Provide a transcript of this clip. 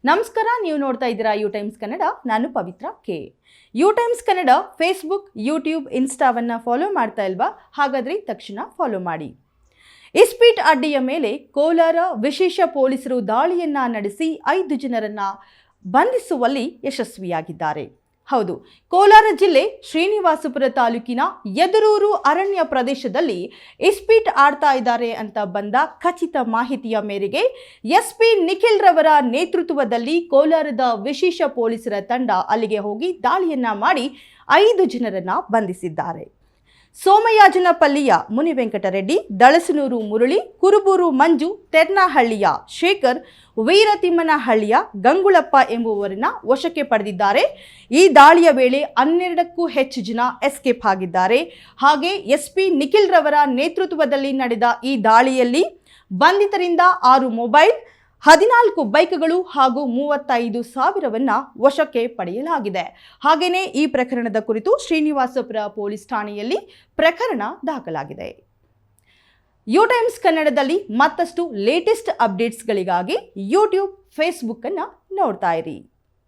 ನಮಸ್ಕಾರ, ನೀವು ನೋಡ್ತಾ ಇದ್ದೀರಾ ಯು ಟೈಮ್ಸ್ ಕನ್ನಡ. ನಾನು Pavithra K. U Times Kannada Facebook, YouTube, ಇನ್ಸ್ಟಾವನ್ನು ಫಾಲೋ ಮಾಡ್ತಾ ಇಲ್ವಾ? ಹಾಗಾದರೆ ತಕ್ಷಣ ಫಾಲೋ ಮಾಡಿ. ಇಸ್ಪೀಟ್ ಅಡ್ಡಿಯ ಮೇಲೆ ಕೋಲಾರ ವಿಶೇಷ ಪೊಲೀಸರು ದಾಳಿಯನ್ನ ನಡೆಸಿ 5 ಜನರನ್ನ ಬಂಧಿಸುವಲ್ಲಿ ಯಶಸ್ವಿಯಾಗಿದ್ದಾರೆ. ಹೌದು, ಕೋಲಾರ ಜಿಲ್ಲೆ ಶ್ರೀನಿವಾಸಪುರ ತಾಲೂಕಿನ ಯದರೂರು ಅರಣ್ಯ ಪ್ರದೇಶದಲ್ಲಿ ಇಸ್ಪೀಟ್ ಆಡ್ತಾ ಇದ್ದಾರೆ ಅಂತ ಬಂದ ಖಚಿತ ಮಾಹಿತಿಯ ಮೇರೆಗೆ ಎಸ್ಪಿ ನಿಖಿಲ್ ರವರ ನೇತೃತ್ವದಲ್ಲಿ ಕೋಲಾರದ ವಿಶೇಷ ಪೊಲೀಸರ ತಂಡ ಅಲ್ಲಿಗೆ ಹೋಗಿ ದಾಳಿಯನ್ನ ಮಾಡಿ 5 ಜನರನ್ನ ಬಂಧಿಸಿದ್ದಾರೆ. ಸೋಮಯಾಜನಪಲ್ಲಿಯ ಮುನಿವೆಂಕಟರೆಡ್ಡಿ, ದಳಸನೂರು ಮುರಳಿ, ಕುರುಬೂರು ಮಂಜು, ತೆರ್ನಹಳ್ಳಿಯ ಶೇಖರ್, ವೀರತಿಮ್ಮನಹಳ್ಳಿಯ ಗಂಗುಳಪ್ಪ ಎಂಬುವರನ್ನ ವಶಕ್ಕೆ ಪಡೆದಿದ್ದಾರೆ. ಈ ದಾಳಿಯ ವೇಳೆ 12ಕ್ಕೂ ಹೆಚ್ಚು ಜನ ಎಸ್ಕೇಪ್ ಆಗಿದ್ದಾರೆ. ಹಾಗೆ ಎಸ್ಪಿ ನಿಖಿಲ್ ರವರ ನೇತೃತ್ವದಲ್ಲಿ ನಡೆದ ಈ ದಾಳಿಯಲ್ಲಿ ಬಂಧಿತರಿಂದ 6 ಮೊಬೈಲ್, 14 ಬೈಕ್ಗಳು ಹಾಗೂ 35,000 ವಶಕ್ಕೆ ಪಡೆಯಲಾಗಿದೆ. ಹಾಗೆಯೇ ಈ ಪ್ರಕರಣದ ಕುರಿತು ಶ್ರೀನಿವಾಸಪುರ ಪೊಲೀಸ್ ಠಾಣೆಯಲ್ಲಿ ಪ್ರಕರಣ ದಾಖಲಾಗಿದೆ. ಯು ಟೈಮ್ಸ್ ಕನ್ನಡದಲ್ಲಿ ಮತ್ತಷ್ಟು ಲೇಟೆಸ್ಟ್ ಅಪ್ಡೇಟ್ಸ್ಗಳಿಗಾಗಿ ಯೂಟ್ಯೂಬ್, ಫೇಸ್ಬುಕ್ ಅನ್ನು ನೋಡ್ತಾ ಇರಿ.